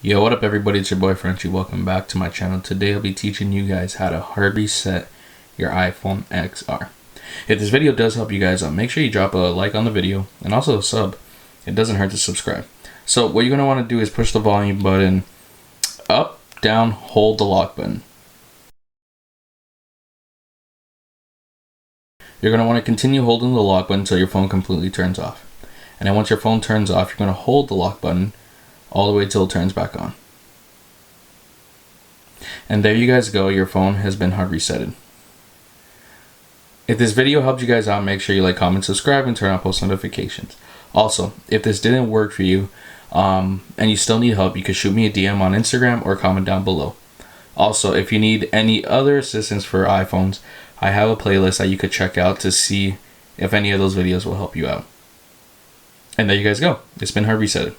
Yo, what up everybody, it's your boy Frenchiie. Welcome back to my channel. Today I'll be teaching you guys how to hard reset your iPhone XR. If this video does help you guys out, make sure you drop a like on the video and also a sub. It doesn't hurt to subscribe. So what you're going to want to do is push the volume button up, down, hold the lock button. You're going to want to continue holding the lock button until your phone completely turns off. And then once your phone turns off, you're going to hold the lock button all the way till it turns back on. And there you guys go, your phone has been hard resetted. If this video helped you guys out, make sure you like, comment, subscribe, and turn on post notifications. Also, if this didn't work for you and you still need help, you can shoot me a DM on Instagram or comment down below. Also, if you need any other assistance for iPhones, I have a playlist that you could check out to see if any of those videos will help you out. And there you guys go. It's been hard resetted.